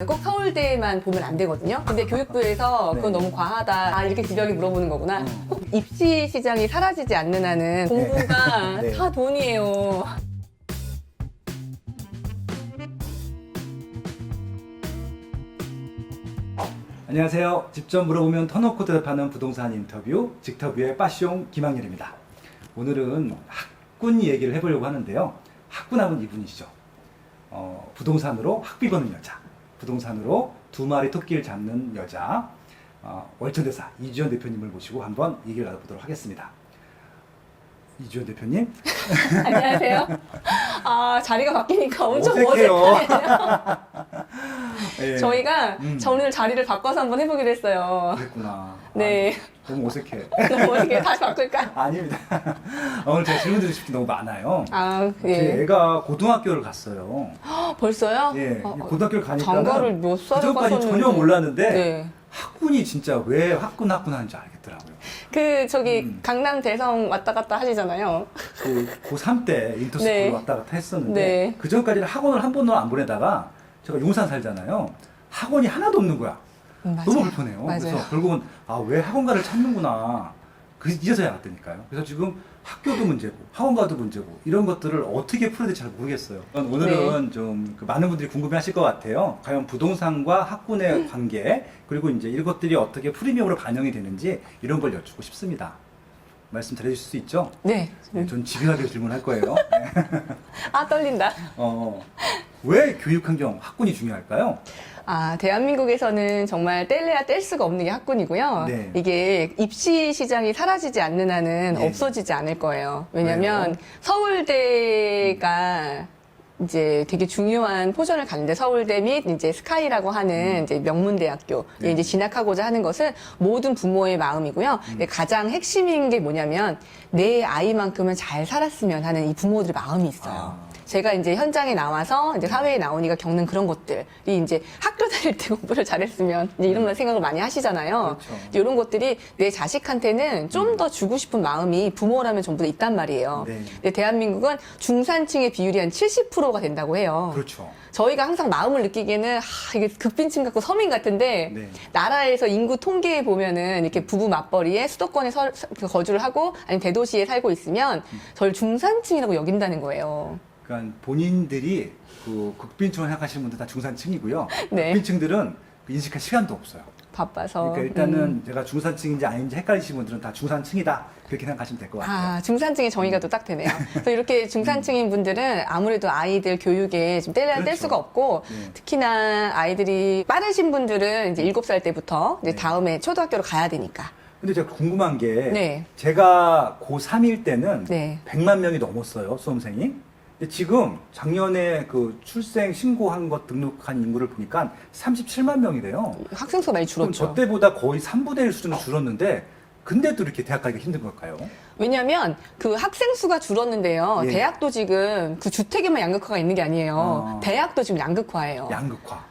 꼭 서울대만 보면 안 되거든요. 근데 교육부에서 그건 네. 너무 과하다. 아, 이렇게 기자들이 물어보는 거구나. 꼭 입시 시장이 사라지지 않는 한은 공부가 네. 다 돈이에요. 안녕하세요. 직접 물어보면 터놓고 대답하는 부동산 인터뷰 직터뷰의 빠숑 김학렬입니다. 오늘은 학군 얘기를 해보려고 하는데요. 학군하면 이분이시죠. 부동산으로 학비 버는 여자, 부동산으로 두 마리 토끼를 잡는 여자, 월천대사 이주연 대표님을 모시고 한번 얘기를 나눠보도록 하겠습니다. 이주연 대표님. 안녕하세요. 아, 자리가 바뀌니까 엄청 어색해요. 어색하네요. 네. 저희가 오늘 자리를 바꿔서 한번 해보기로 했어요. 그랬구나. 네. 너무 어색해. 너무 어색해. 다시 바꿀까? 아닙니다. 오늘 제가 질문 드리고 싶은 게 너무 많아요. 아, 제 예. 애가 고등학교를 갔어요. 벌써요? 예, 어, 고등학교를 가니까 장가를 몇 살에 그전까지 가셨는데. 전혀 몰랐는데 네. 학군이 진짜 왜 학군 하는지 알겠더라고요. 저기 강남 대성 왔다 갔다 하시잖아요. 고3 때 인터스쿨 네. 왔다 갔다 했었는데 네. 그전까지는 학원을 한 번도 안 보내다가 제가 용산 살잖아요. 학원이 하나도 없는 거야. 너무 맞아요. 불편해요. 맞아요. 그래서 결국은 왜 학원가를 찾는구나. 이제서야 알았다니까요. 그래서 지금 학교도 문제고 학원가도 문제고 이런 것들을 어떻게 풀어야 될지 잘 모르겠어요. 오늘은 좀 많은 분들이 궁금해하실 것 같아요. 과연 부동산과 학군의 관계 그리고 이제 이것들이 어떻게 프리미엄으로 반영이 되는지 이런 걸 여쭙고 싶습니다. 말씀 잘해주실 수 있죠? 네. 네, 전 집요하게 질문할 거예요. 아, 떨린다. 왜 교육환경 학군이 중요할까요? 아, 대한민국에서는 정말 뗄래야 뗄 수가 없는 게 학군이고요. 네. 이게 입시 시장이 사라지지 않는 한은 네. 없어지지 않을 거예요. 왜냐면 왜요? 서울대가 이제 되게 중요한 포션을 갖는데 서울대 및 이제 스카이라고 하는 이제 명문대학교에 네. 이제 진학하고자 하는 것은 모든 부모의 마음이고요. 근데 가장 핵심인 게 뭐냐면 내 아이만큼은 잘 살았으면 하는 이 부모들의 마음이 있어요. 제가 이제 현장에 나와서 이제 사회에 나오니까 겪는 그런 것들이 이제 학교 다닐 때 공부를 잘했으면 이제 이런 생각을 많이 하시잖아요. 그렇죠. 이제 이런 것들이 내 자식한테는 좀 더 주고 싶은 마음이 부모라면 전부 다 있단 말이에요. 네. 근데 대한민국은 중산층의 비율이 한 70%가 된다고 해요. 그렇죠. 저희가 항상 마음을 느끼기에는 이게 극빈층 같고 서민 같은데 네. 나라에서 인구 통계에 보면은 이렇게 부부 맞벌이에 수도권에 거주를 하고 아니면 대도시에 살고 있으면 저를 중산층이라고 여긴다는 거예요. 그러니까 본인들이 그 극빈층을 생각하시는 분들 다 중산층이고요. 네. 극빈층들은 인식할 시간도 없어요. 바빠서. 그러니까 일단은 제가 중산층인지 아닌지 헷갈리시는 분들은 다 중산층이다. 그렇게 생각하시면 될 것 같아요. 아, 중산층의 정의가 또 딱 되네요. 그래서 이렇게 중산층인 분들은 아무래도 아이들 교육에 좀 뗄래야 뗄 그렇죠. 수가 없고, 네. 특히나 아이들이 빠르신 분들은 이제 7살 때부터 이제 네. 다음에 초등학교로 가야 되니까. 근데 제가 궁금한 게 네. 제가 고3일 때는 네. 100만 명이 넘었어요. 수험생이. 근데 지금 작년에 그 출생 신고한 것 등록한 인구를 보니까 37만 명이래요. 학생 수가 많이 그럼 줄었죠. 저 때보다 거의 3분의 1 수준으로 줄었는데 근데도 이렇게 대학 가기가 힘든 걸까요? 왜냐면 그 학생 수가 줄었는데요. 예. 대학도 지금 그 주택에만 양극화가 있는 게 아니에요. 대학도 지금 양극화예요. 양극화.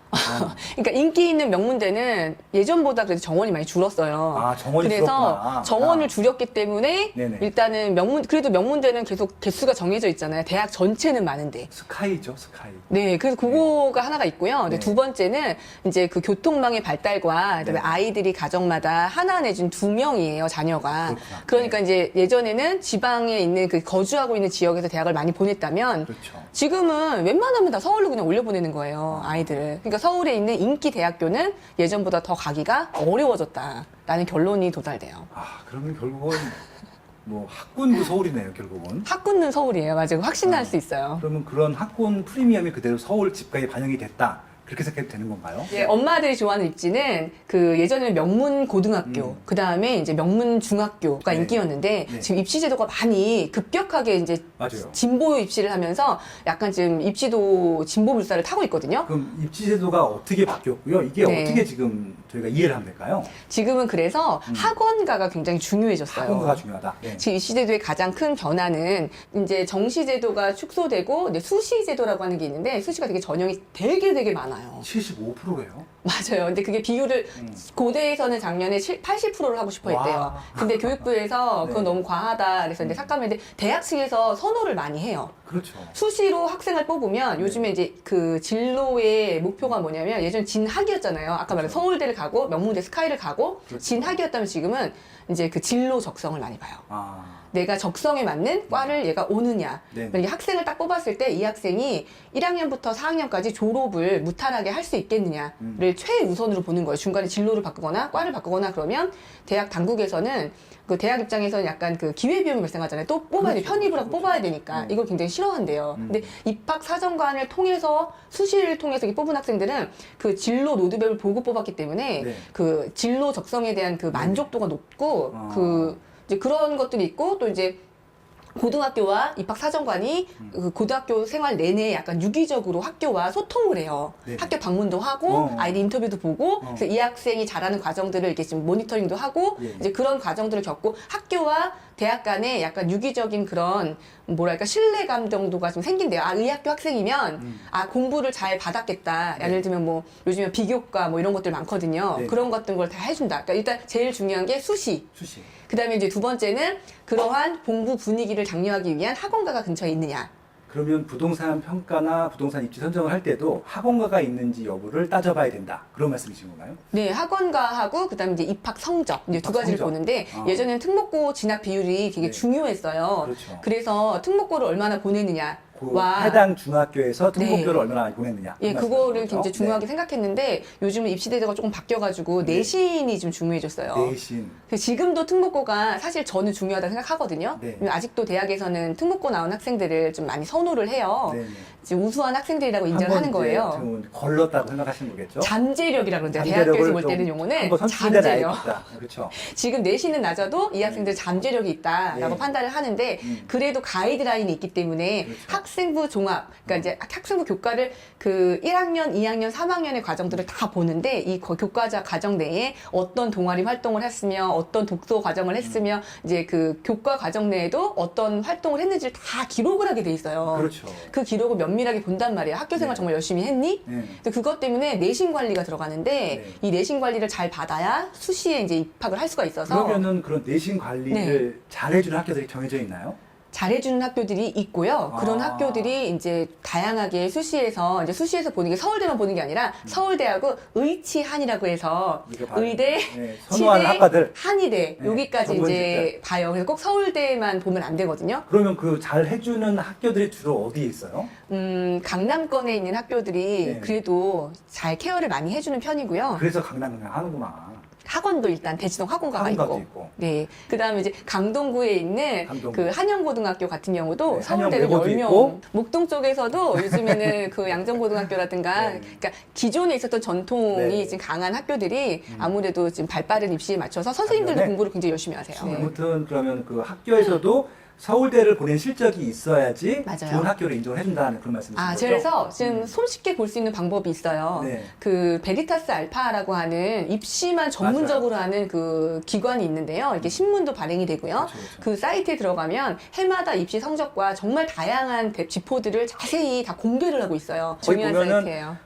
그러니까 인기 있는 명문대는 예전보다 그래도 정원이 많이 줄었어요. 아, 정원이 그래서 줄었구나. 정원을 줄였기 때문에 네네. 일단은 그래도 명문대는 계속 개수가 정해져 있잖아요. 대학 전체는 많은데. 스카이죠, 스카이. 네, 그래서 그거가 하나가 있고요. 근데 네. 두 번째는 이제 그 교통망의 발달과 그다음에 네. 아이들이 가정마다 하나 내지는 2명이에요, 자녀가. 그렇구나. 그러니까 이제 예전에는 지방에 있는 그 거주하고 있는 지역에서 대학을 많이 보냈다면 그렇죠. 지금은 웬만하면 다 서울로 그냥 올려보내는 거예요, 아이들을. 그러니까 서울에 있는 인기 대학교는 예전보다 더 가기가 어려워졌다라는 결론이 도달돼요. 그러면 결국은 뭐 학군도 서울이네요, 결국은. 학군은 서울이에요, 맞아요. 확신할 수 있어요. 그러면 그런 학군 프리미엄이 그대로 서울 집가에 반영이 됐다. 그렇게 생각해도 되는 건가요? 이제 엄마들이 좋아하는 입지는 그 예전에는 명문 고등학교, 그 다음에 이제 명문 중학교가 네. 인기였는데 네. 지금 입시 제도가 많이 급격하게 이제 맞아요. 진보 입시를 하면서 약간 지금 입시도 진보 물살을 타고 있거든요. 그럼 입시 제도가 어떻게 바뀌었고요? 이게 네. 어떻게 지금 저희가 이해를 하면 될까요? 지금은 그래서 학원가가 굉장히 중요해졌어요. 학원가가 중요하다. 네. 지금 입시 제도의 가장 큰 변화는 이제 정시 제도가 축소되고 이제 수시 제도라고 하는 게 있는데 수시가 되게 전형이 되게 많아요. 75%예요? 맞아요. 근데 그게 비율을 고대에서는 작년에 80%를 하고 싶어 했대요. 와. 근데 교육부에서 그건 네. 너무 과하다. 그래서 이제 삭감했는데 대학 측에서 선호를 많이 해요. 그렇죠. 수시로 학생을 뽑으면 네. 요즘에 이제 그 진로의 목표가 뭐냐면 예전 진학이었잖아요. 아까 말한 그렇죠. 서울대를 가고 명문대 스카이를 가고 그렇죠. 진학이었다면 지금은 이제 그 진로 적성을 많이 봐요. 아, 내가 적성에 맞는 과를 얘가 오느냐. 네. 그러니까 이 학생을 딱 뽑았을 때 이 학생이 1학년부터 4학년까지 졸업을 무탈하게 할 수 있겠느냐를 최우선으로 보는 거예요. 중간에 진로를 바꾸거나 과를 바꾸거나 그러면 대학 당국에서는 그 대학 입장에서는 약간 그 기회비용이 발생하잖아요. 또 뽑아야 돼. 그렇죠, 편입을 하고 그렇죠. 뽑아야 되니까. 이걸 굉장히 싫어한대요. 근데 입학 사정관을 통해서 수시를 통해서 이렇게 뽑은 학생들은 그 진로 로드맵을 보고 뽑았기 때문에 네. 그 진로 적성에 대한 그 만족도가 높고 아. 그 이제 그런 것들이 있고 또 이제 고등학교와 입학 사정관이 그 고등학교 생활 내내 약간 유기적으로 학교와 소통을 해요. 네. 학교 방문도 하고 아이들 인터뷰도 보고 그래서 이 학생이 잘하는 과정들을 이렇게 지금 모니터링도 하고 예. 이제 그런 과정들을 겪고 학교와 대학 간에 약간 유기적인 그런 뭐랄까 신뢰감 정도가 좀 생긴대요. 아, 이 학교 학생이면 아 공부를 잘 받았겠다. 네. 예를 들면 뭐 요즘에 비교과 뭐 이런 것들 많거든요. 네. 그런 것들 걸 다 해준다. 그러니까 일단 제일 중요한 게 수시. 수시. 그다음에 이제 두 번째는 그러한 공부 분위기를 장려하기 위한 학원가가 근처에 있느냐. 그러면 부동산 평가나 부동산 입지 선정을 할 때도 학원가가 있는지 여부를 따져봐야 된다. 그런 말씀이신 건가요? 네, 학원가하고 그다음에 이제 입학 성적 이제 두 입학 가지를 성적. 보는데 아. 예전에는 특목고 진학 비율이 되게 네. 중요했어요. 그렇죠. 그래서 특목고를 얼마나 보내느냐. 그 와. 해당 중학교에서 특목교를 네. 얼마나 많이 보냈느냐. 예, 그런 그거를 말씀이신 거죠? 굉장히 중요하게 생각했는데 요즘은 입시제도가 조금 바뀌어가지고 네. 내신이 좀 중요해졌어요. 내신. 그래서 지금도 특목고가 사실 저는 중요하다고 생각하거든요. 네. 왜냐면 아직도 대학에서는 특목고 나온 학생들을 좀 많이 선호를 해요. 네네. 지금 우수한 학생들이라고 인정하는 거예요. 걸렀다고 생각하시는 거겠죠? 잠재력이라고 그러는데 잠재력을 대학교에서 볼 좀 때는 용어는 한번 선출해 잠재력. 놔야겠다. 그렇죠. 지금 내신은 낮아도 이 학생들 잠재력이 있다라고 네. 판단을 하는데 그래도 가이드라인이 있기 때문에 그렇죠. 학생부 종합, 그러니까 이제 학생부 교과를 그 1학년, 2학년, 3학년의 과정들을 다 보는데 이 교과자 과정 내에 어떤 동아리 활동을 했으며 어떤 독서 과정을 했으며 이제 그 교과 과정 내에도 어떤 활동을 했는지를 다 기록을 하게 돼 있어요. 그렇죠. 그 기록을 면밀하게 본단 말이에요. 학교 생활 네. 정말 열심히 했니? 네. 근데 그것 때문에 내신 관리가 들어가는데 네. 이 내신 관리를 잘 받아야 수시에 이제 입학을 할 수가 있어서 그러면은 그런 내신 관리를 네. 잘해주는 학교들이 정해져 있나요? 잘해주는 학교들이 있고요. 그런 아. 학교들이 이제 다양하게 수시에서 이제 수시에서 보는 게 서울대만 보는 게 아니라 서울대하고 의치한이라고 해서 이거 봐요. 의대, 네, 선호하는 치대, 학과들. 한의대 네, 여기까지 전문직들. 이제 봐요. 그래서 꼭 서울대만 보면 안 되거든요. 그러면 그 잘 해주는 학교들이 주로 어디에 있어요? 강남권에 있는 학교들이 네. 그래도 잘 케어를 많이 해주는 편이고요. 그래서 강남 하는구나. 학원도 일단 대치동 학원가가 학원가도 있고. 있고. 네. 그 다음에 이제 강동구에 있는 강동구. 그 한영고등학교 같은 경우도 네, 서울대는 한영외고도 10명. 있고. 목동 쪽에서도 요즘에는 그 양정고등학교라든가 네. 그러니까 기존에 있었던 전통이 네. 지금 강한 학교들이 아무래도 지금 발빠른 입시에 맞춰서 선생님들도 반면에 공부를 굉장히 열심히 하세요. 네. 아무튼 그러면 그 학교에서도 서울대를 보낸 실적이 있어야지 맞아요. 좋은 학교를 인정을 해준다는 그런 말씀이신 아, 거죠? 그래서 지금 손쉽게 볼 수 있는 방법이 있어요. 네. 그 베리타스 알파라고 하는 입시만 전문적으로 하는 그 기관이 있는데요. 이렇게 신문도 발행이 되고요. 그렇죠, 그렇죠. 그 사이트에 들어가면 해마다 입시 성적과 정말 다양한 지표들을 자세히 다 공개를 하고 있어요. 거기 중요한 보면은 사이트예요.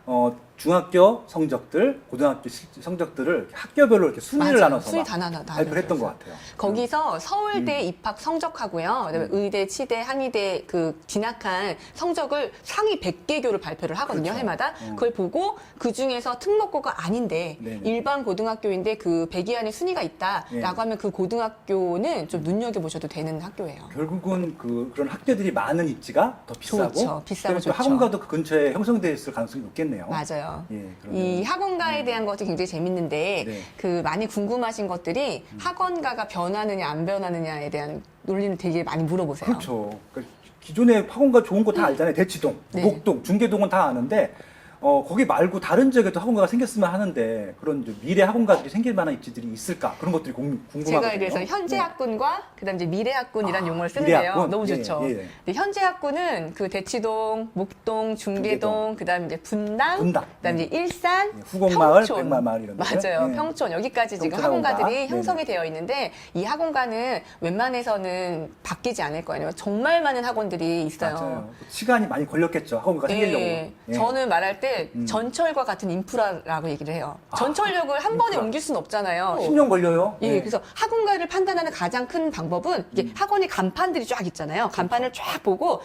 중학교 성적들, 고등학교 성적들을 학교별로 이렇게 순위를 맞아요. 나눠서 순위 막 다 나눠 발표를 했던 것 같아요. 거기서 서울대 입학 성적하고요. 그다음에 의대, 치대, 한의대 그 진학한 성적을 상위 100개교를 발표를 하거든요. 그렇죠. 해마다. 그걸 보고 그 중에서 특목고가 아닌데 네네. 일반 고등학교인데 그 100위 안에 순위가 있다라고 네. 하면 그 고등학교는 좀 눈여겨보셔도 되는 학교예요. 결국은 그런 학교들이 많은 입지가 더 비싸고, 좋죠. 비싸고 그다음에 또 좋죠. 학원가도 그 근처에 형성돼 있을 가능성이 높겠네요. 맞아요. 예, 그러면 이 학원가에 대한 것도 굉장히 재밌는데 네. 그 많이 궁금하신 것들이 학원가가 변하느냐 안 변하느냐에 대한 논리는 되게 많이 물어보세요. 그렇죠. 그러니까 기존에 학원가 좋은 거 다 알잖아요. 대치동, 네. 목동, 중계동은 다 아는데 거기 말고 다른 지역에도 학원가가 생겼으면 하는데 그런 이제 미래 학원가들이 생길 만한 입지들이 있을까? 그런 것들이 궁금하거든요. 제가 그래서 현재 네. 학군과 그다음 이제 미래 학군이라는 아, 용어를 미래 쓰는데요. 학군? 너무 예, 좋죠. 예. 근데 현재 학군은 그 대치동, 목동, 중계동, 그다음 이제 분당, 분당. 그다음 이제 일산, 예, 후곡마을, 평촌. 백마마을 이런 데요? 맞아요. 예. 평촌 여기까지 지금 평촌 학원가들이 학원가. 형성이 네네. 되어 있는데 이 학원가는 웬만해서는 바뀌지 않을 거예요. 정말 많은 학원들이 있어요. 맞아요. 시간이 많이 걸렸겠죠. 학원가가 생기려고. 예. 예. 저는 말할 때 학군을 전철과 같은 인프라라고 얘기를 해요. 전철역을 한 번에 인프라. 옮길 수는 없잖아요. 10년 걸려요? 예, 네. 그래서 학원가를 판단하는 가장 큰 방법은 이게 학원의 간판들이 쫙 있잖아요. 간판을 쫙 보고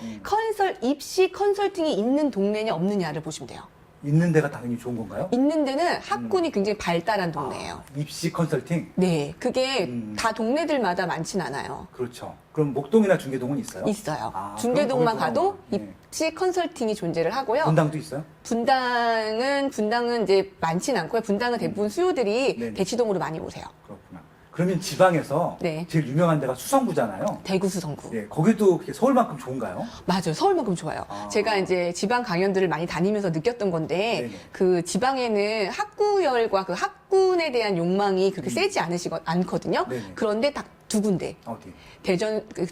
입시 컨설팅이 있는 동네냐 없느냐를 보시면 돼요. 있는 데가 당연히 좋은 건가요? 있는 데는 학군이 굉장히 발달한 동네예요. 입시 컨설팅? 네, 그게 음. 다 동네들마다 많진 않아요. 그렇죠. 그럼 목동이나 중계동은 있어요? 있어요. 아, 중계동만 그럼 가도 거기 좀, 입시 컨설팅이 존재를 하고요. 분당도 있어요? 분당은 이제 많진 않고요. 분당은 대부분 수요들이 네네. 대치동으로 많이 오세요. 그렇구나. 그러면 지방에서 네. 제일 유명한 데가 수성구잖아요. 대구 수성구. 예, 거기도 그렇게 서울만큼 좋은가요? 맞아요. 서울만큼 좋아요. 아. 제가 이제 지방 강연들을 많이 다니면서 느꼈던 건데 네네. 그 지방에는 학구열과 그 학군에 대한 욕망이 그렇게 세지 않거든요. 네네. 그런데 딱 두 군데. 어디?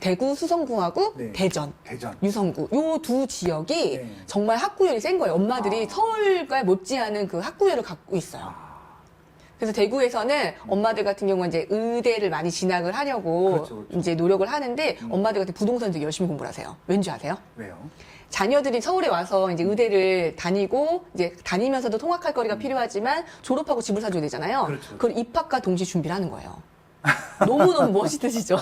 대구 수성구하고 네. 대전. 대전. 유성구 요 두 지역이 네. 정말 학구열이 센 거예요. 엄마들이 아. 서울과 못지않은 그 학구열을 갖고 있어요. 아, 그래서 대구에서는 엄마들 같은 경우는 이제 의대를 많이 진학을 하려고 그렇죠, 그렇죠. 이제 노력을 하는데 엄마들 같은 부동산 되게 열심히 공부를 하세요. 왠지 아세요? 왜요? 자녀들이 서울에 와서 이제 의대를 다니고 이제 다니면서도 통학할 거리가 필요하지만 졸업하고 집을 사줘야 되잖아요. 그렇죠. 그걸 입학과 동시에 준비를 하는 거예요. 너무너무 멋있으시죠?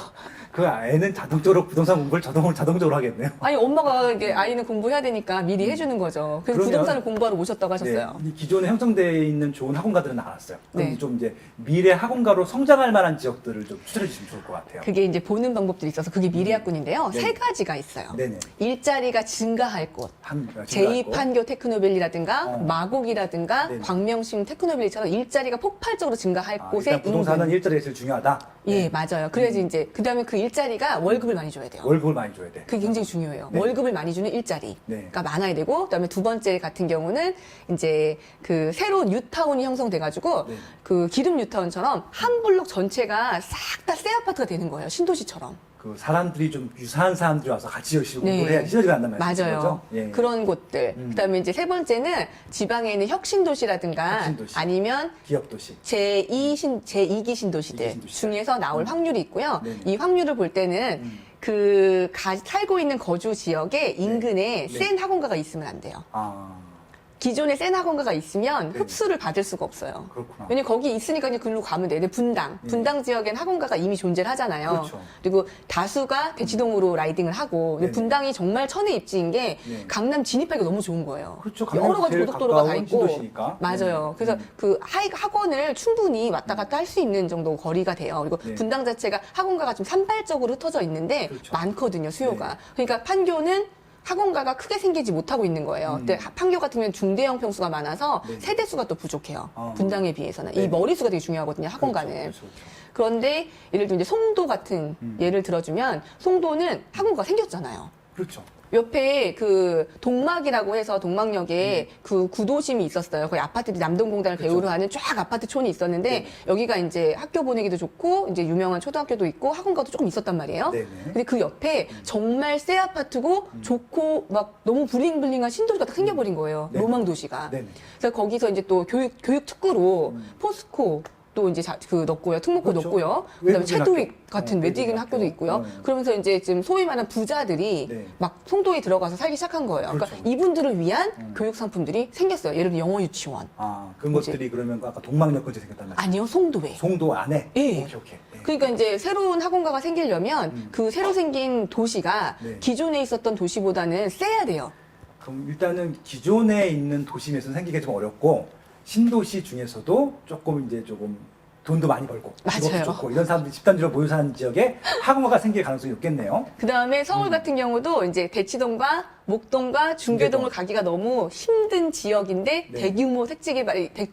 그 애는 자동적으로 부동산 공부를 자동적으로 하겠네요. 아니 엄마가 이게 아이는 공부해야 되니까 미리 해주는 거죠. 그래서 그러면- 부동산을 공부하러 오셨다고 하셨어요. 네, 이 기존에 형성되어 있는 좋은 학원가들은 알았어요. 그럼 네. 좀 이제 미래 학원가로 성장할 만한 지역들을 좀 추천해 주시면 좋을 것 같아요. 그게 이제 보는 방법들이 있어서 그게 미래학군인데요. 네. 세 가지가 있어요. 네네. 일자리가 증가할 곳. 증가할 제2판교 테크노밸리라든가 어. 마곡이라든가 네네. 광명시 테크노밸리처럼 일자리가 폭발적으로 증가할 아, 곳에 일단 부동산은 인근. 일자리가 제일 중요하다. 예, 네. 맞아요. 그래야지 이제 그다음에 그 일자리가 월급을 많이 줘야 돼요. 월급을 많이 줘야 돼. 그게 굉장히 중요해요. 네. 월급을 많이 주는 일자리가 네. 많아야 되고, 그다음에 두 번째 같은 경우는 이제 그 새로운 뉴타운이 형성돼가지고 네. 그 기름 뉴타운처럼 한 블록 전체가 싹 다 새 아파트가 되는 거예요. 신도시처럼. 그 사람들이 좀 유사한 사람들이 와서 같이 열심히 네. 공부를 해야 시너지가 난단 말이죠. 맞아요. 예. 그런 곳들. 음. 그다음에 이제 세 번째는 지방에 있는 혁신도시라든가 혁신도시. 아니면 기업 도시. 제2기 신도시들 이기 신도시. 중에서 나올 확률이 있고요. 네네. 이 확률을 볼 때는 음. 살고 있는 거주 지역의 인근에 네. 센 학원가가 있으면 안 돼요. 아, 기존에 센 학원가가 있으면 네. 흡수를 받을 수가 없어요. 그렇구나. 왜냐면 거기 있으니까 그냥 글로 가면 돼. 근데 분당 지역엔 학원가가 이미 존재를 하잖아요. 그렇죠. 리고 다수가 대치동으로 라이딩을 하고 근데 네네. 분당이 정말 천의 입지인 게 네. 강남 진입하기가 너무 좋은 거예요. 그렇죠. 여러 강남에서 가지 제일 고속도로가 다 가까운 있고 신도시니까. 맞아요. 네. 그래서 그 학원을 충분히 왔다 갔다 할 수 있는 정도 거리가 돼요. 그리고 네. 분당 자체가 학원가가 좀 산발적으로 흩어져 있는데 그렇죠. 많거든요, 수요가. 네. 그러니까 판교는 학원가가 크게 생기지 못하고 있는 거예요. 근데 판교 같은 경우는 중대형 평수가 많아서 네. 세대수가 또 부족해요. 아. 분당에 비해서는. 네. 이 머리수가 되게 중요하거든요, 학원가는. 그렇죠. 그렇죠. 그런데 예를 들면 이제 송도 같은 예를 들어주면 송도는 학원가가 생겼잖아요. 그렇죠. 옆에 그 동막이라고 해서 동막역에 그 구도심이 있었어요. 거기 아파트들이 남동공단을 그쵸. 배우로 하는 쫙 아파트촌이 있었는데 네. 여기가 이제 학교 보내기도 좋고 이제 유명한 초등학교도 있고 학원가도 조금 있었단 말이에요. 네네. 근데 그 옆에 정말 새 아파트고 좋고 막 너무 블링블링한 신도시가 딱 생겨버린 거예요. 네. 로망 도시가. 네네. 그래서 거기서 이제 또 교육 특구로 포스코 또 이제 넣고요. 특목고 그렇죠. 넣고요. 그다음에 외국인 체도익 학교. 같은 외국인 외국인 학교도 학교. 있고요. 그러면서 이제 지금 소위 말하는 부자들이 네. 막 송도에 들어가서 살기 시작한 거예요. 그러니까 그렇죠. 이분들을 위한 교육 상품들이 생겼어요. 예를 들면 영어 유치원. 아, 그런 것들이 그러면 아까 동막역 근처에 생겼단 말이죠. 아니요, 송도에. 송도 안에? 예. 오케이, 오케이. 네. 그러니까 이제 새로운 학원가가 생기려면 그 새로 생긴 도시가 네. 기존에 있었던 도시보다는 세야 돼요. 그럼 일단은 기존에 있는 도심에서는 생기기가 좀 어렵고 신도시 중에서도 조금 돈도 많이 벌고 맞아요. 직업도 좋고 이런 사람들이 집단지로 모여 사는 지역에 학원가가 생길 가능성이 높겠네요. 그 다음에 서울 같은 경우도 이제 대치동과 목동과 중계동을 중계동. 가기가 너무 힘든 지역인데 네.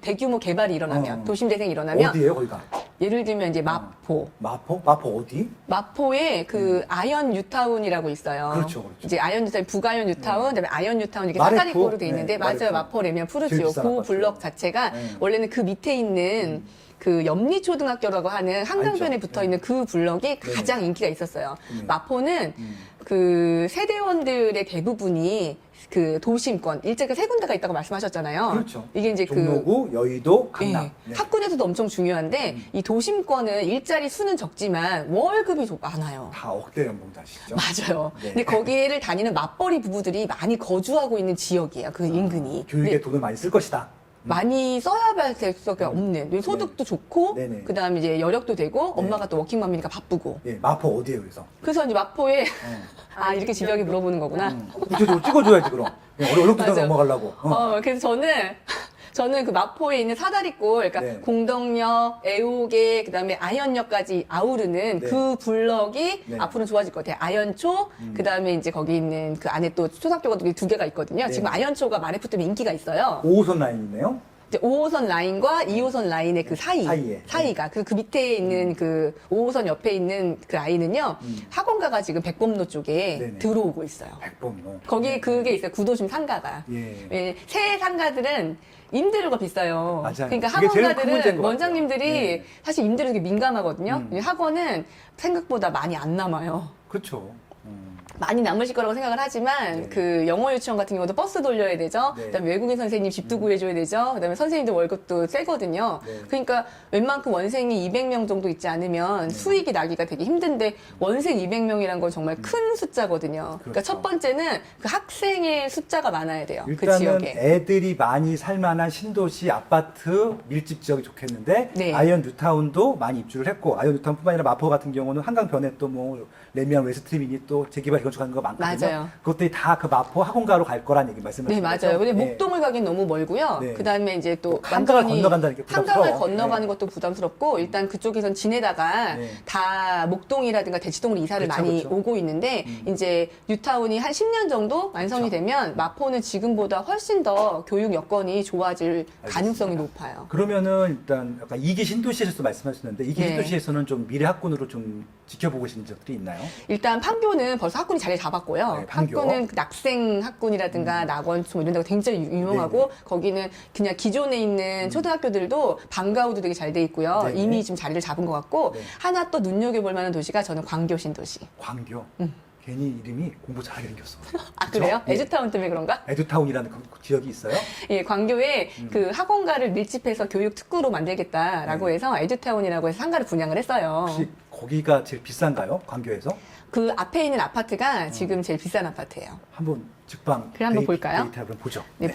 대규모 개발이 일어나면 도심 재생이 일어나면 어디예요, 거기가? 예를 들면 이제 마포. 마포? 마포 어디? 마포에 그 아현 뉴타운이라고 있어요. 그렇죠, 그렇죠. 이제 아현 뉴타운, 북아현 뉴타운, 그다음에 아현 뉴타운 이렇게 마레프? 사다리꼴로 돼 있는데 네, 맞아요. 마레프. 마포래면 제일 푸르지요. 비싼 그 아파트요. 블럭 자체가 네. 원래는 그 밑에 있는 그 염리초등학교라고 하는 한강변에 알죠. 붙어 있는 그 블럭이 가장 인기가 있었어요. 네. 마포는 그 세대원들의 대부분이 그 도심권 일제가 세 군데가 있다고 말씀하셨잖아요. 그렇죠. 이게 이제 종로구, 여의도, 강남. 예, 네. 학군에서도 엄청 중요한데 이 도심권은 일자리 수는 적지만 월급이 좀 많아요. 다 억대 연봉 다시죠. 맞아요. 네. 근데 거기를 다니는 맞벌이 부부들이 많이 거주하고 있는 지역이에요. 그 인근이. 교육에 네, 돈을 많이 쓸 것이다. 많이 써야 될 수밖에 없는. 소득도 좋고, 네네. 그 다음에 이제 여력도 되고, 엄마가 또 워킹맘이니까 바쁘고. 예, 마포 어디에요, 그래서? 그래서 이제 마포에, 아, 이렇게 집요하게 물어보는 거구나. 구체적으로 찍어줘야지, 그럼. 예, 얼룩덜룩 맞아. 넘어가려고. 그래서 저는 그 마포에 있는 사다리골, 그러니까 네. 공덕역, 애호계, 그 다음에 아현역까지 아우르는 네. 그 블럭이 네. 앞으로는 좋아질 것 같아요. 아현초, 그 다음에 이제 거기 있는 그 안에 또 초등학교가 두 개가 있거든요. 네. 지금 아현초가 마레프 때문에 인기가 있어요. 5호선 라인 있네요. 이제 5호선 라인과 2호선 라인의 그 사이에. 사이가 그 밑에 있는 그 5호선 옆에 있는 그 라인은요 학원가가 지금 백범로 쪽에 네네. 들어오고 있어요. 백범로. 거기 그게 있어요. 구도심 상가가. 예. 예, 새 상가들은 임대료가 비싸요. 맞아요. 그러니까 그게 제일 큰 문제인 학원가들은 것 같아요. 원장님들이 네. 사실 임대료 되게 민감하거든요. 학원은 생각보다 많이 안 남아요. 그렇죠. 많이 남으실 거라고 생각을 하지만 네. 그 영어 유치원 같은 경우도 버스 돌려야 되죠. 네. 그다음에 외국인 선생님 집도 구해줘야 되죠. 그다음에 선생님들 월급도 세거든요. 네. 그러니까 웬만큼 원생이 200명 정도 있지 않으면 수익이 나기가 되게 힘든데 원생 200명이란 건 정말 큰 숫자거든요. 그러니까 그렇죠. 첫 번째는 그 학생의 숫자가 많아야 돼요. 그 일단은 지역에. 애들이 많이 살만한 신도시 아파트 밀집 지역이 좋겠는데 네. 아이언 뉴타운도 많이 입주를 했고 아이언 뉴타운뿐만 아니라 마포 같은 경우는 한강변에 또 뭐 레미안 웨스트리민이 또 재개발 건축하는 거 많거든요. 맞아요. 그것들이 다 그 마포 학원가로 갈 거란 얘기 말씀하신 네, 거죠? 맞아요. 근데 네. 목동을 가긴 너무 멀고요. 네. 그 다음에 이제 또 한강을 완전히 건너간다는 게 부담스러워. 한강을 건너가는 네. 것도 부담스럽고 일단 그쪽에선 지내다가 네. 다 목동이라든가 대치동으로 이사를 그렇죠, 많이 그렇죠. 오고 있는데 이제 뉴타운이 한 10년 정도 완성이 그렇죠. 되면 마포는 지금보다 훨씬 더 교육 여건이 좋아질 가능성이 높아요. 그러면은 일단 약간 이기 신도시에서도 말씀하셨는데 이기 네. 신도시에서는 좀 미래 학군으로 좀 지켜보고 계신 적들이 있나요? 일단 판교는 벌써 학군이 자리 잡았고요. 네, 판교. 학군은 그 낙생 학군이라든가 낙원초 이런 데가 굉장히 유명하고 네. 거기는 그냥 기존에 있는 초등학교들도 방과후도 되게 잘 돼 있고요. 네. 이미 좀 자리를 잡은 것 같고 네. 하나 또 눈여겨볼 만한 도시가 저는 광교 신도시. 광교. 괜히 이름이 공부 잘하게 생겼어. 아 그쵸? 그래요? 네. 에듀타운 때문에 그런가? 에듀타운이라는 그 지역이 있어요? 예, 광교에 그 학원가를 밀집해서 교육 특구로 만들겠다라고 해서 에듀타운이라고 해서 상가를 분양을 했어요. 혹시 거기가 제일 비싼가요? 광교에서? 그 앞에 있는 아파트가 지금 제일 비싼 아파트예요. 한번 직방 그래, 한번 볼까요? 데이터 한번 보죠. 네,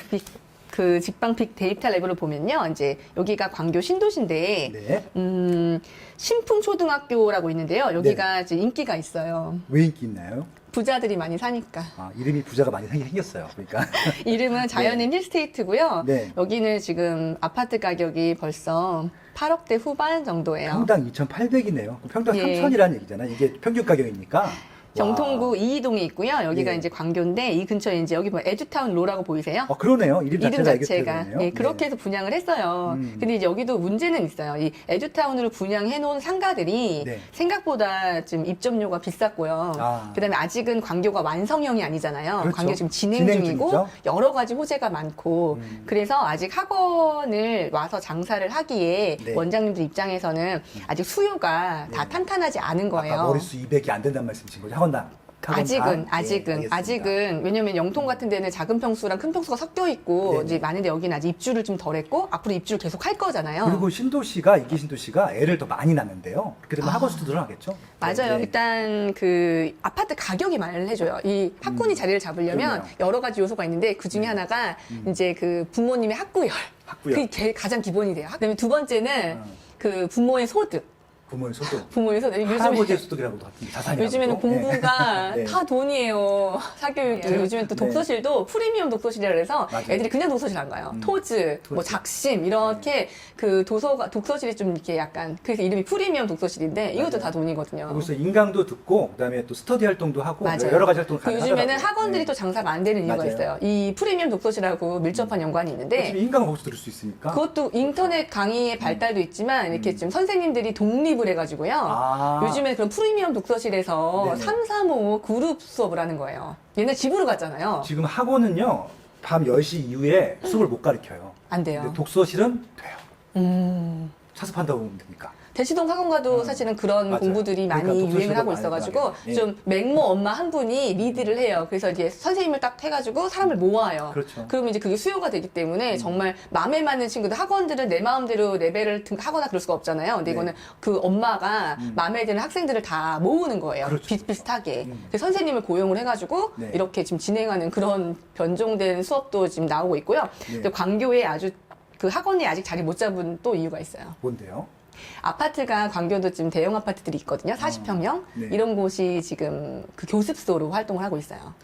그 직방 빅 데이터 랩으로 보면요. 이제 여기가 광교 신도시인데 네. 신풍초등학교라고 있는데요. 여기가 이제 인기가 있어요. 왜 인기 있나요? 부자들이 많이 사니까. 아, 이름이 부자가 많이 생겼어요. 그러니까. 이름은 자연의 힐스테이트고요. 네. 여기는 지금 아파트 가격이 벌써 8억대 후반 정도예요. 평당 2,800이네요. 평당 예. 3,000이라는 얘기잖아요. 이게 평균 가격이니까. 정통구 와. 이이동에 있고요. 여기가 예. 이제 광교인데 이 근처에 이제 여기 뭐 에듀타운 로라고 보이세요? 그러네요. 이름 자체가 자체가 에듀타운이네요. 예, 그렇게 해서 분양을 했어요. 근데 이제 여기도 문제는 있어요. 이 에듀타운으로 분양해 놓은 상가들이 네. 생각보다 좀 입점료가 비쌌고요. 아. 그다음에 아직은 광교가 완성형이 아니잖아요. 그렇죠. 광교 지금 진행 진행 중이고 중이죠. 여러 가지 호재가 많고 그래서 아직 학원을 와서 장사를 하기에 네. 원장님들 입장에서는 아직 수요가 다 탄탄하지 않은 거예요. 아까 머릿수 200이 안 된다는 말씀이신 거죠? 학원당. 아직은 왜냐면 영통 같은 데는 작은 평수랑 큰 평수가 섞여 있고 네네. 이제 많은데 여기는 아직 입주를 좀 덜했고 앞으로 입주를 계속 할 거잖아요. 그리고 신도시가 이기 신도시가 애를 더 많이 낳는데요. 그렇게 되면 학원 수도 늘어나겠죠? 맞아요. 네. 일단 그 아파트 가격이 말을 해줘요. 이 학군이 자리를 잡으려면 그러네요. 여러 가지 요소가 있는데 그 중에 하나가 이제 그 부모님의 학구열. 학구열. 그게 제일 가장 기본이 돼요. 그다음에 두 번째는 그 부모의 소득. 부모의 소득. 부모의 소득. 할아버지의 소득이라고도 같은 자산이라고. 요즘에는 공부가 네. 다 돈이에요. 사교육도. 네. 요즘엔 또 네. 독서실도 프리미엄 독서실이라 그래서 맞아요. 애들이 그냥 독서실 안 가요. 토즈, 뭐 토즈. 작심, 이렇게 그 독서실이 좀 이렇게 약간, 그래서 이름이 프리미엄 독서실인데 이것도 맞아요. 다 돈이거든요. 거기서 인강도 듣고 그다음에 또 스터디 활동도 하고 맞아요. 여러 가지 활동을 그 가능하더라고요. 요즘에는 학원들이 네. 또 장사가 안 되는 이유가 맞아요. 있어요. 이 프리미엄 독서실하고 밀접한 연관이 있는데 지금 인강을 거기서 들을 수 있으니까. 그것도 인터넷 강의의 발달도 있지만 이렇게 좀 선생님들이 독립을 해가지고요. 요즘에 그런 프리미엄 독서실에서 네네. 3, 3, 5 그룹 수업을 하는 거예요. 옛날 집으로 갔잖아요. 지금 학원은요 밤 10시 이후에 수업을 못 가르쳐요. 안 돼요. 근데 독서실은 돼요. 차습한다고 보면 됩니까? 대치동 학원가도 사실은 그런 맞아요. 공부들이 많이 그러니까 유행을 하고 독서실도 있어가지고 많이 하게. 예. 좀 맹모 엄마 한 분이 리드를 해요. 그래서 이제 선생님을 딱 해가지고 사람을 모아요. 그렇죠. 그러면 이제 그게 수요가 되기 때문에 정말 마음에 맞는 친구들 학원들은 내 마음대로 레벨을 하거나 그럴 수가 없잖아요. 근데 네. 이거는 그 엄마가 마음에 드는 학생들을 다 모으는 거예요. 그렇죠. 비슷비슷하게. 그래서 선생님을 고용을 해가지고 네. 이렇게 지금 진행하는 그런 변종된 수업도 지금 나오고 있고요. 네. 근데 광교에 아주 그 학원이 아직 자리 못 잡은 또 이유가 있어요. 뭔데요? 아파트가 광교도 지금 대형 아파트들이 있거든요. 40평형. 네. 이런 곳이 지금 그 교습소로 활동을 하고 있어요.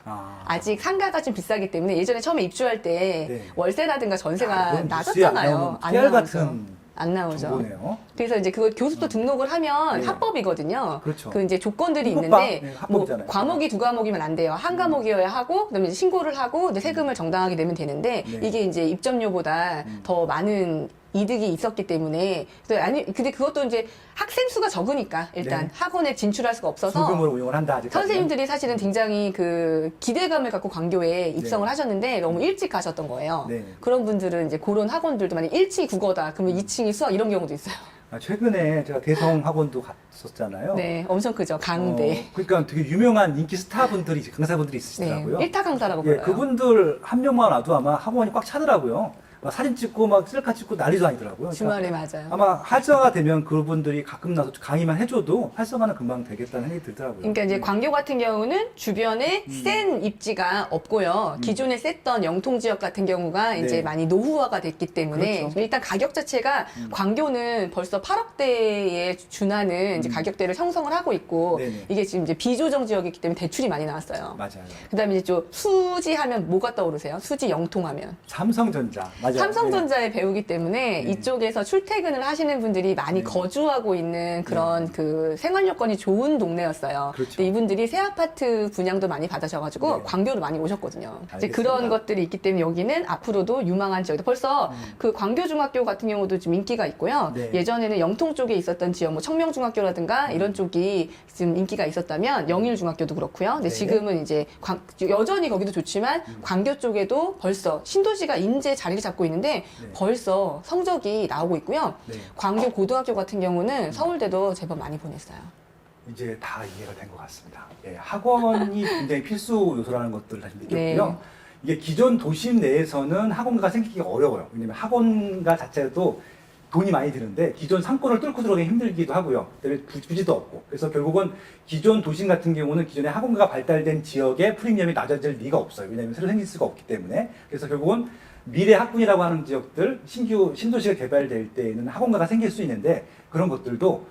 아직 상가가 좀 비싸기 때문에 예전에 처음에 입주할 때 네. 월세라든가 전세가 이건 뉴스에 낮았잖아요. 안 나오는 나오죠. PR 같은 안 나오죠. 정보네요. 그래서 이제 그거 교습소 등록을 하면 네. 합법이거든요. 그렇죠. 그 이제 조건들이 합법, 있는데 네, 뭐 합법이잖아요. 과목이 2과목이면 안 돼요. 한 과목이어야 하고 그다음에 이제 신고를 하고 이제 세금을 정당하게 내면 되는데 네. 이게 이제 입점료보다 더 많은 이득이 있었기 때문에 근데 그것도 이제 학생 수가 적으니까 일단 네. 학원에 진출할 수가 없어서 소규모로 운영을 한다 아직. 선생님들이 사실은 굉장히 그 기대감을 갖고 광교에 입성을 네. 하셨는데 너무 일찍 가셨던 거예요. 네. 그런 분들은 이제 그런 학원들도 만약 1층이 국어다 그러면 2층이 수학 이런 경우도 있어요. 최근에 제가 대성 학원도 갔었잖아요. 네, 엄청 크죠. 강대. 그러니까 되게 유명한 인기 스타분들이 강사분들이 네, 있으시더라고요. 1타 강사라고 예, 불러요. 그분들 한 명만 와도 아마 학원이 꽉 차더라고요. 막 사진 찍고 막 셀카 찍고 난리도 아니더라고요. 주말에 그러니까 맞아요. 아마 활성화 되면 그분들이 가끔 나서 강의만 해줘도 활성화는 금방 되겠다는 생각이 들더라고요. 그러니까 이제 광교 같은 경우는 주변에 센 입지가 없고요. 기존에 셌던 영통 지역 같은 경우가 이제 네. 많이 노후화가 됐기 때문에 그렇죠. 일단 가격 자체가 광교는 벌써 8억대에 준하는 이제 가격대를 형성을 하고 있고 네네. 이게 지금 이제 비조정 지역이기 때문에 대출이 많이 나왔어요. 맞아요. 그다음에 이제 좀 수지하면 뭐가 떠오르세요? 수지 영통하면. 삼성전자 맞아요. 삼성전자에 배우기 때문에 네. 이쪽에서 출퇴근을 하시는 분들이 많이 네. 거주하고 있는 그런 그 생활 여건이 좋은 동네였어요. 그렇죠. 근데 이분들이 새 아파트 분양도 많이 받으셔가지고 네. 광교로 많이 오셨거든요. 이제 알겠습니다. 그런 것들이 있기 때문에 여기는 앞으로도 유망한 지역이다. 벌써 그 광교중학교 같은 경우도 좀 인기가 있고요. 네. 예전에는 영통 쪽에 있었던 지역, 뭐 청명중학교라든가 이런 쪽이 지금 인기가 있었다면 영일중학교도 그렇고요. 근데 네. 지금은 이제 여전히 거기도 좋지만 광교 쪽에도 벌써 신도시가 인재 자리를 잡고 있는데 네. 벌써 성적이 나오고 있고요. 네. 광교 고등학교 같은 경우는 서울대도 제법 많이 보냈어요. 이제 다 이해가 된 것 같습니다. 예, 학원이 굉장히 필수 요소라는 것들을 다시 느꼈고요. 네. 이게 기존 도심 내에서는 학원가가 생기기가 어려워요. 왜냐면 학원가 자체도 돈이 많이 드는데 기존 상권을 뚫고 들어가기 힘들기도 하고요. 그다음에 부지도 없고. 그래서 결국은 기존 도심 같은 경우는 기존에 학원가가 발달된 지역에 프리미엄이 낮아질 리가 없어요. 왜냐하면 새로 생길 수가 없기 때문에. 그래서 결국은 미래 학군이라고 하는 지역들, 신도시가 개발될 때에는 학원가가 생길 수 있는데 그런 것들도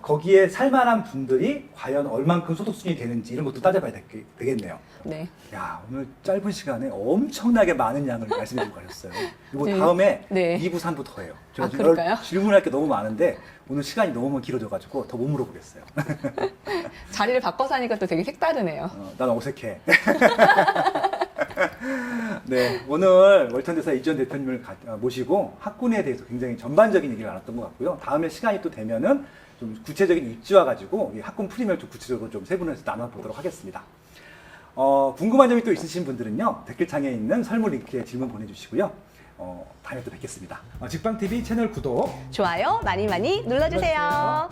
거기에 살만한 분들이 과연 얼만큼 소득 수준이 되는지 이런 것도 따져봐야 되겠네요. 네. 야, 오늘 짧은 시간에 엄청나게 많은 양을 말씀해 주고 가셨어요. 이거 네. 다음에 네. 2부, 3부 더 해요. 아, 그럴까요? 질문할 게 너무 많은데 오늘 시간이 너무 길어져가지고 더 못 물어보겠어요. 자리를 바꿔서 하니까 또 되게 색다르네요. 난 어색해. 네, 오늘 월천대사 이지원 대표님을 모시고 학군에 대해서 굉장히 전반적인 얘기를 나눴던 것 같고요. 다음에 시간이 또 되면은 좀 구체적인 입지와 가지고 이 학군 프리미엄을 좀 구체적으로 좀 세분화해서 나눠보도록 하겠습니다. 궁금한 점이 또 있으신 분들은요, 댓글창에 있는 설문 링크에 질문 보내주시고요. 다음에 또 뵙겠습니다. 직방TV 채널 구독, 좋아요 많이 많이 눌러주세요.